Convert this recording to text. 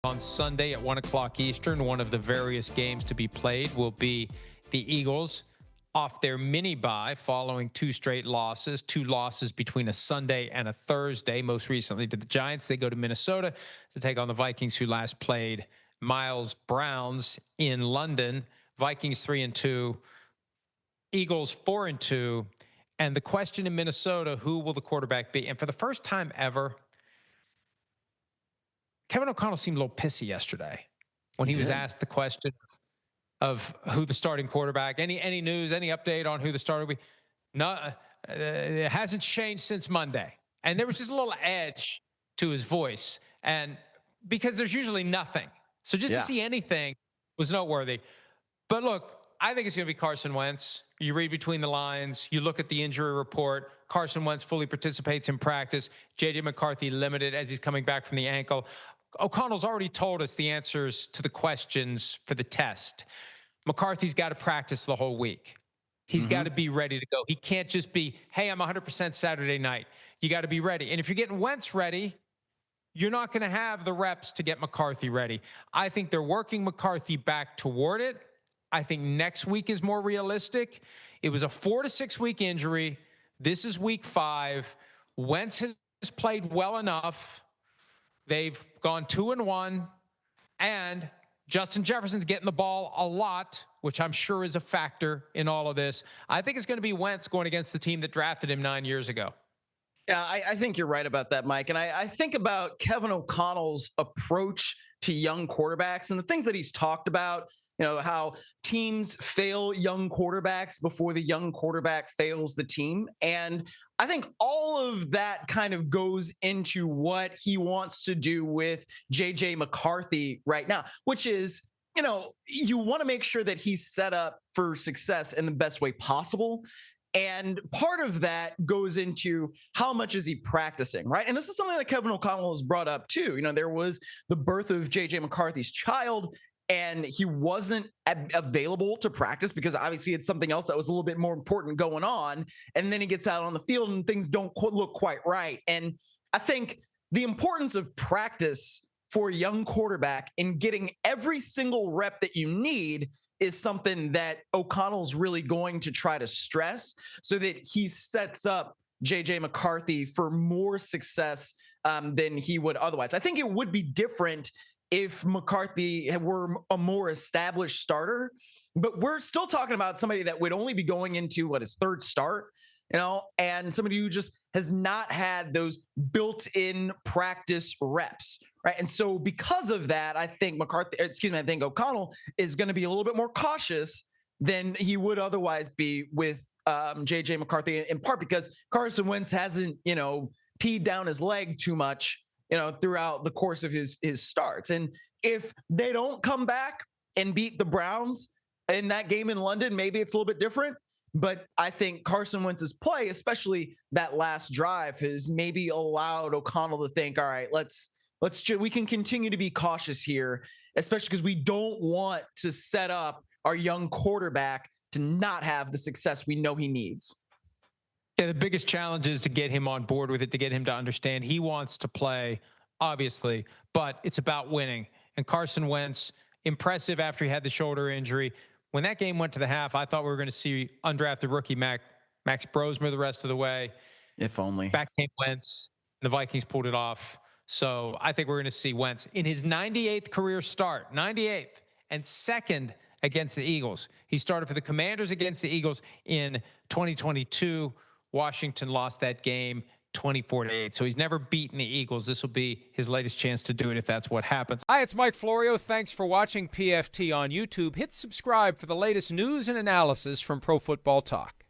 On Sunday at 1 o'clock Eastern, one of the various games to be played will be the Eagles off their mini bye following two losses between a Sunday and a Thursday. Most recently to the Giants. They go to Minnesota to take on the Vikings, who last played Miles Browns in London. Vikings 3-2, Eagles 4-2. And the question in Minnesota, who will the quarterback be? And for the first time ever, Kevin O'Connell seemed a little pissy yesterday when he was asked the question of who the starting quarterback. Any news, any update on who the starter will be? No, it hasn't changed since Monday. And there was just a little edge to his voice. And because there's usually nothing. So just to see anything was noteworthy. But look, I think it's going to be Carson Wentz. You read between the lines. You look at the injury report. Carson Wentz fully participates in practice. J.J. McCarthy limited as he's coming back from the ankle. O'Connell's already told us the answers to the questions for the test. McCarthy's got to practice the whole week. He's got to be ready to go. He can't just be, hey, I'm 100% Saturday night. You got to be ready. And if you're getting Wentz ready, you're not going to have the reps to get McCarthy ready. I think they're working McCarthy back toward it. I think next week is more realistic. It was a 4 to 6 week injury. This is week 5. Wentz has played well enough. They've gone 2-1, and Justin Jefferson's getting the ball a lot, which I'm sure is a factor in all of this. I think it's going to be Wentz going against the team that drafted him 9 years ago. Yeah, I think you're right about that, Mike. And I think about Kevin O'Connell's approach to young quarterbacks and the things that he's talked about, how teams fail young quarterbacks before the young quarterback fails the team. And I think all of that kind of goes into what he wants to do with J.J. McCarthy right now, which is, you want to make sure that he's set up for success in the best way possible. And part of that goes into how much is he practicing, right? And this is something that Kevin O'Connell has brought up too. There was the birth of J.J. McCarthy's child, and he wasn't available to practice because obviously it's something else that was a little bit more important going on. And then he gets out on the field and things don't look quite right. And I think the importance of practice for a young quarterback in getting every single rep that you need is something that O'Connell's really going to try to stress so that he sets up J.J. McCarthy for more success than he would otherwise. I think it would be different if McCarthy were a more established starter, but we're still talking about somebody that would only be going into his third start, and somebody who just has not had those built-in practice reps, right? And so because of that, I think O'Connell is going to be a little bit more cautious than he would otherwise be with J.J. McCarthy, in part because Carson Wentz hasn't, peed down his leg too much, throughout the course of his starts. And if they don't come back and beat the Browns in that game in London, maybe it's a little bit different. But I think Carson Wentz's play, especially that last drive, has maybe allowed O'Connell to think, all right, we can continue to be cautious here, especially because we don't want to set up our young quarterback to not have the success we know he needs. Yeah, the biggest challenge is to get him on board with it, to get him to understand he wants to play, obviously, but it's about winning. And Carson Wentz, impressive after he had the shoulder injury. When that game went to the half, I thought we were going to see undrafted rookie Max Brosmer the rest of the way. If only. Back came Wentz. The Vikings pulled it off. So I think we're going to see Wentz in his 98th career start, 98th, and second against the Eagles. He started for the Commanders against the Eagles in 2022. Washington lost that game 24-8. So he's never beaten the Eagles. This will be his latest chance to do it if that's what happens. Hi, it's Mike Florio. Thanks for watching PFT on YouTube. Hit subscribe for the latest news and analysis from Pro Football Talk.